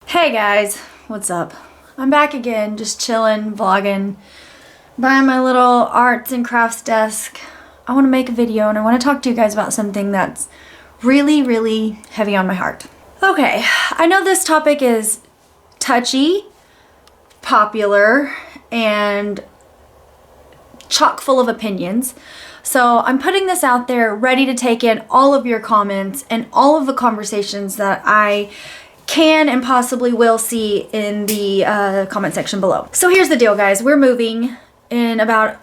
Hey guys, what's up? I'm back again, just chilling, vlogging, behind my little arts and crafts desk. I want to make a video and I want to talk to you guys about something that's really, really heavy on my heart. Okay, I know this topic is touchy, popular, and chock full of opinions. So I'm putting this out there ready to take in all of your comments and all of the conversations that I can and possibly will see in the comment section below. So here's the deal, guys. We're moving in about,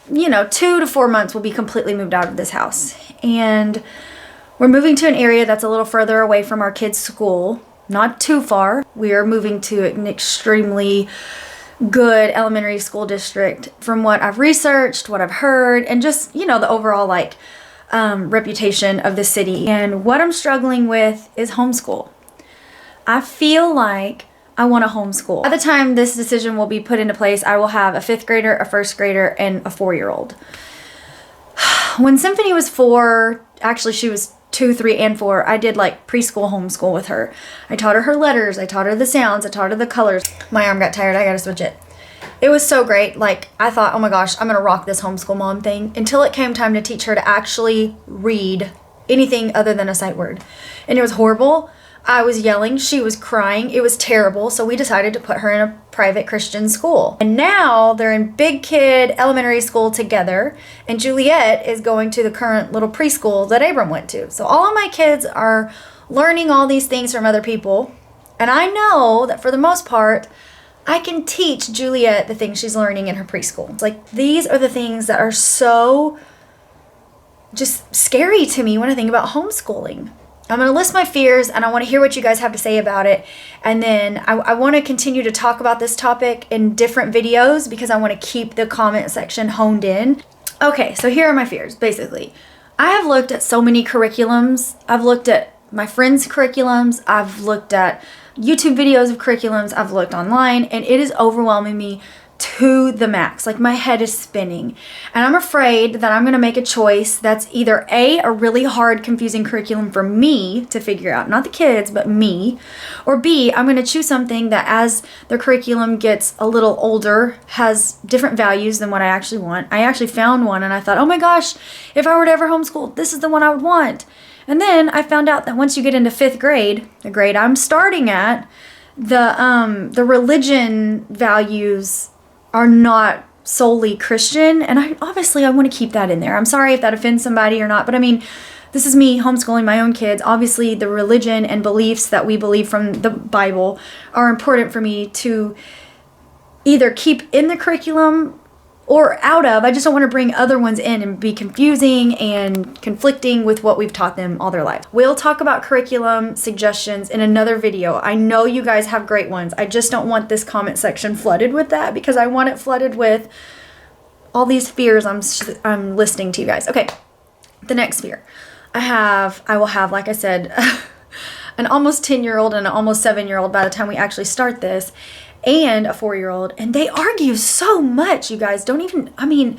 2 to 4 months. We'll be completely moved out of this house. And we're moving to an area that's a little further away from our kids' school. Not too far. We are moving to an extremely good elementary school district from what I've researched, what I've heard, and just, the overall reputation of the city. And what I'm struggling with is homeschool. I feel like I want to homeschool. By the time this decision will be put into place, I will have a 5th grader, a 1st grader, and a 4-year-old. When Symphony was 4, actually she was 2, 3, and 4, I did preschool homeschool with her. I taught her letters, I taught her the sounds, I taught her the colors. My arm got tired, I gotta switch it. It was so great. I thought, oh my gosh, I'm gonna rock this homeschool mom thing, until it came time to teach her to actually read anything other than a sight word. And it was horrible. I was yelling, she was crying, it was terrible, so we decided to put her in a private Christian school. And now they're in big kid elementary school together, and Juliet is going to the current little preschool that Abram went to. So all of my kids are learning all these things from other people, and I know that for the most part, I can teach Juliet the things she's learning in her preschool. These are the things that are so just scary to me when I think about homeschooling. I'm going to list my fears, and I want to hear what you guys have to say about it. And then I want to continue to talk about this topic in different videos because I want to keep the comment section honed in. Okay, so here are my fears, basically. I have looked at so many curriculums. I've looked at my friends' curriculums. I've looked at YouTube videos of curriculums. I've looked online, and it is overwhelming me to the max. My head is spinning, and I'm afraid that I'm going to make a choice that's either a really hard, confusing curriculum for me to figure out, not the kids, but me, or B, I'm going to choose something that as the curriculum gets a little older has different values than what I actually want. I actually found one and I thought, oh my gosh, if I were to ever homeschool, this is the one I would want. And then I found out that once you get into 5th grade, the grade I'm starting at, the religion values are not solely Christian, and I want to keep that in there. I'm sorry if that offends somebody or not, but this is me homeschooling my own kids. Obviously, the religion and beliefs that we believe from the Bible are important for me to either keep in the curriculum or out of. I just don't want to bring other ones in and be confusing and conflicting with what we've taught them all their life. We'll talk about curriculum suggestions in another video. I know you guys have great ones. I just don't want this comment section flooded with that because I want it flooded with all these fears I'm listing to you guys. Okay, the next fear. I will have, like I said, an almost 10-year-old and an almost 7-year-old by the time we actually start this, and a 4-year-old, and they argue so much, you guys. If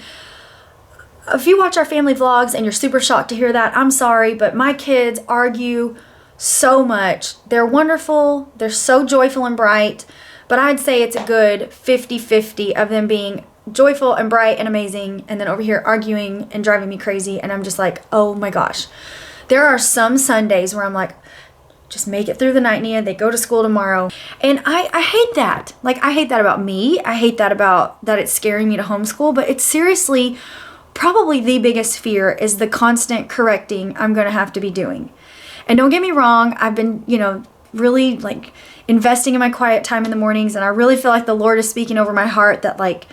you watch our family vlogs and you're super shocked to hear that, I'm sorry, but my kids argue so much. They're wonderful, they're so joyful and bright, but I'd say it's a good 50-50 of them being joyful and bright and amazing, and then over here arguing and driving me crazy, and I'm just like, oh my gosh. There are some Sundays where I'm like, just make it through the night, Nia. They go to school tomorrow. And I hate that. I hate that about me. I hate that about that it's scaring me to homeschool. But it's seriously probably the biggest fear is the constant correcting I'm going to have to be doing. And don't get me wrong. I've been, really investing in my quiet time in the mornings. And I really feel like the Lord is speaking over my heart that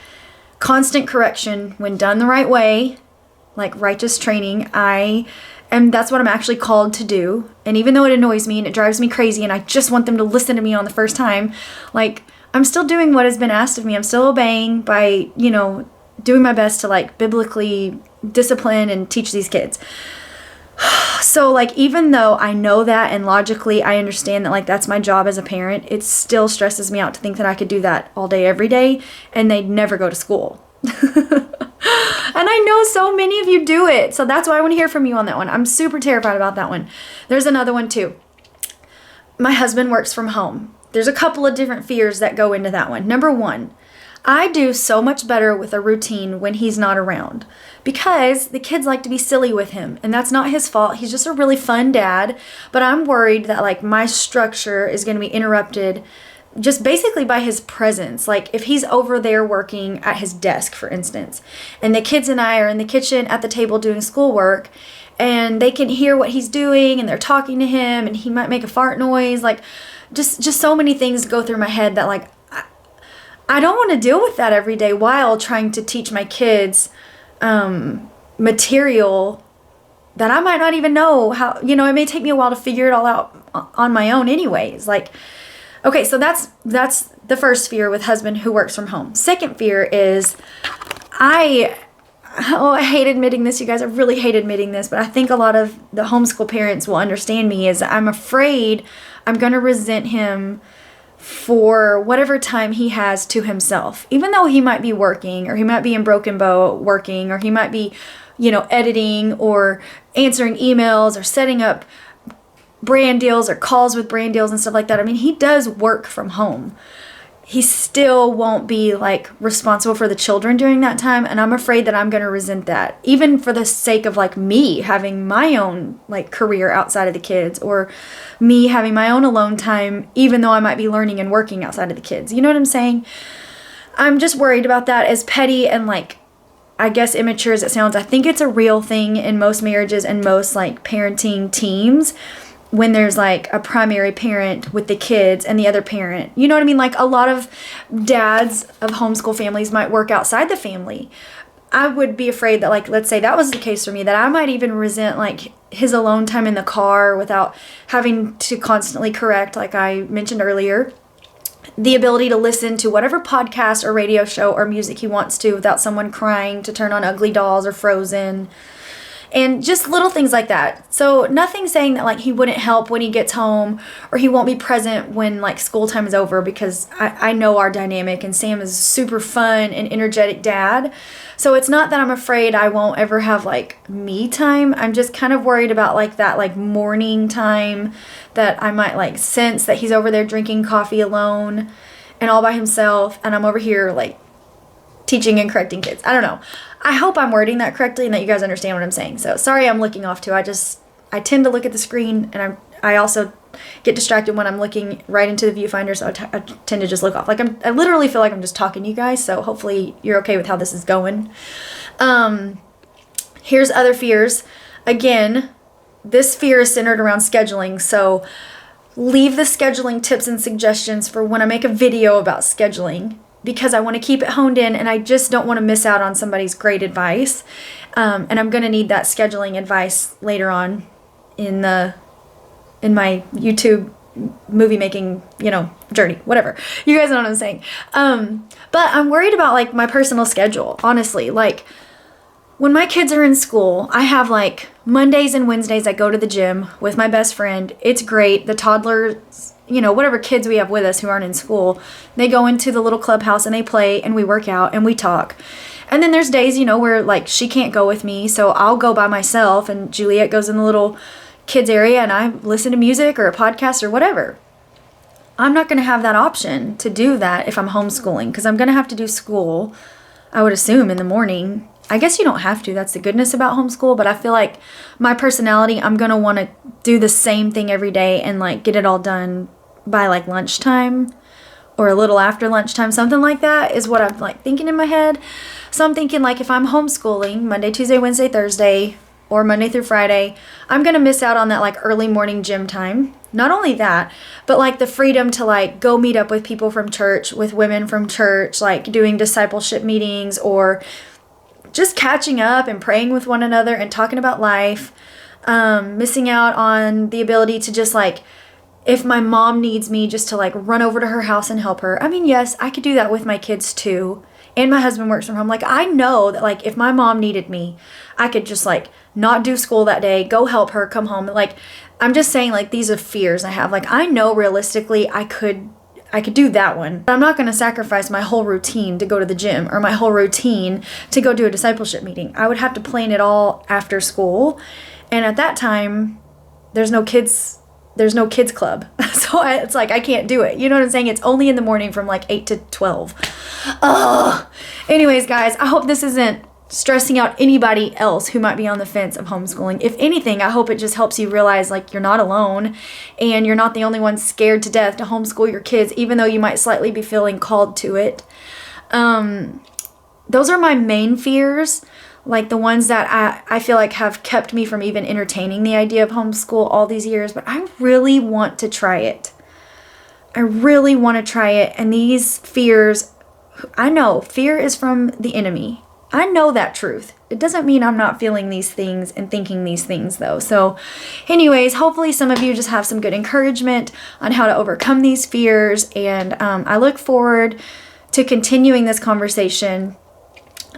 constant correction, when done the right way, righteous training, and that's what I'm actually called to do. And even though it annoys me and it drives me crazy and I just want them to listen to me on the first time, I'm still doing what has been asked of me. I'm still obeying by, doing my best to biblically discipline and teach these kids. So even though I know that and logically I understand that that's my job as a parent, it still stresses me out to think that I could do that all day, every day, and they'd never go to school. And I know so many of you do it. So that's why I want to hear from you on that one. I'm super terrified about that one. There's another one too. My husband works from home. there's a couple of different fears that go into that one. Number one, I do so much better with a routine when he's not around because the kids like to be silly with him, and that's not his fault. He's just a really fun dad, but I'm worried that like my structure is going to be interrupted just basically by his presence. Like if he's over there working at his desk, for instance, and the kids and I are in the kitchen at the table doing schoolwork, and they can hear what he's doing and they're talking to him, and he might make a fart noise, like just so many things go through my head that like I don't want to deal with that every day while trying to teach my kids material that I might not even know how, it may take me a while to figure it all out on my own anyways. Like, okay, so that's the first fear with husband who works from home. Second fear is I hate admitting this, you guys. I really hate admitting this, but I think a lot of the homeschool parents will understand me, is I'm afraid I'm going to resent him for whatever time he has to himself. Even though he might be working, or he might be in Broken Bow working, or he might be, editing or answering emails or setting up brand deals or calls with brand deals and stuff like that. I mean, he does work from home. He still won't be like responsible for the children during that time, and I'm afraid that I'm going to resent that, even for the sake of like me having my own like career outside of the kids, or me having my own alone time, even though I might be learning and working outside of the kids. You know what I'm saying? I'm just worried about that. As petty and like, I guess, immature as it sounds, I think it's a real thing in most marriages and most like parenting teams, when there's like a primary parent with the kids and the other parent. You know what I mean? Like a lot of dads of homeschool families might work outside the family. I would be afraid that, like, let's say that was the case for me, that I might even resent like his alone time in the car without having to constantly correct, like I mentioned earlier, the ability to listen to whatever podcast or radio show or music he wants to without someone crying to turn on Ugly Dolls or Frozen. And just little things like that. So nothing saying that like he wouldn't help when he gets home, or he won't be present when like school time is over, because I know our dynamic, and Sam is a super fun and energetic dad. So it's not that I'm afraid I won't ever have like me time. I'm just kind of worried about like that like morning time that I might like sense that he's over there drinking coffee alone and all by himself, and I'm over here like teaching and correcting kids. I don't know. I hope I'm wording that correctly and that you guys understand what I'm saying. So sorry I'm looking off too. I tend to look at the screen, and I also get distracted when I'm looking right into the viewfinder, so I tend to just look off. Like I literally feel like I'm just talking to you guys, so hopefully you're okay with how this is going. Here's other fears. Again, this fear is centered around scheduling, so leave the scheduling tips and suggestions for when I make a video about scheduling, because I want to keep it honed in, and I just don't want to miss out on somebody's great advice. And I'm going to need that scheduling advice later on in my YouTube movie making, journey, whatever. You guys know what I'm saying. But I'm worried about like my personal schedule, honestly. Like when my kids are in school, I have like Mondays and Wednesdays I go to the gym with my best friend. It's great. The toddlers, whatever kids we have with us who aren't in school, they go into the little clubhouse and they play and we work out and we talk. And then there's days, where like she can't go with me, so I'll go by myself, and Juliet goes in the little kids area and I listen to music or a podcast or whatever. I'm not going to have that option to do that if I'm homeschooling, because I'm going to have to do school, I would assume, in the morning. I guess you don't have to. That's the goodness about homeschool. But I feel like my personality, I'm going to want to do the same thing every day and like get it all done by like lunchtime or a little after lunchtime. Something like that is what I'm like thinking in my head. So I'm thinking like if I'm homeschooling Monday, Tuesday, Wednesday, Thursday, or Monday through Friday, I'm going to miss out on that like early morning gym time. Not only that, but like the freedom to like go meet up with people from church, with women from church, like doing discipleship meetings, or just catching up and praying with one another and talking about life. Missing out on the ability to just like, if my mom needs me, just to like run over to her house and help her. I mean, yes, I could do that with my kids too. And my husband works from home. Like I know that like if my mom needed me, I could just like not do school that day, go help her, come home. Like I'm just saying, like these are fears I have. Like I know realistically I could do that one. But I'm not going to sacrifice my whole routine to go to the gym, or my whole routine to go do a discipleship meeting. I would have to plan it all after school. And at that time, there's no kids there's no kids club. So it's like, I can't do it. You know what I'm saying? It's only in the morning from like 8 to 12. Ugh. Anyways, guys, I hope this isn't stressing out anybody else who might be on the fence of homeschooling. If anything, I hope it just helps you realize like you're not alone and you're not the only one scared to death to homeschool your kids, even though you might slightly be feeling called to it. Those are my main fears, like the ones that I feel like have kept me from even entertaining the idea of homeschool all these years, but I really want to try it. I really want to try it. And these fears, I know fear is from the enemy. I know that truth. It doesn't mean I'm not feeling these things and thinking these things though. So anyways, hopefully some of you just have some good encouragement on how to overcome these fears. And I look forward to continuing this conversation.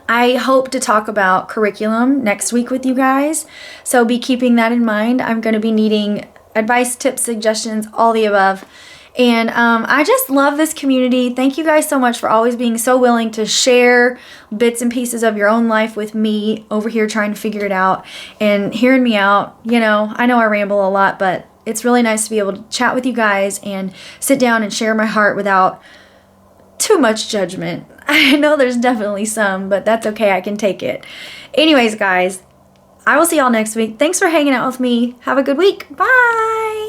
I hope to talk about curriculum next week with you guys. So be keeping that in mind. I'm going to be needing advice, tips, suggestions, all the above. And I just love this community. Thank you guys so much for always being so willing to share bits and pieces of your own life with me over here trying to figure it out and hearing me out. You know I ramble a lot, but it's really nice to be able to chat with you guys and sit down and share my heart without too much judgment. I know there's definitely some, but that's okay. I can take it. Anyways, guys, I will see y'all next week. Thanks for hanging out with me. Have a good week. Bye.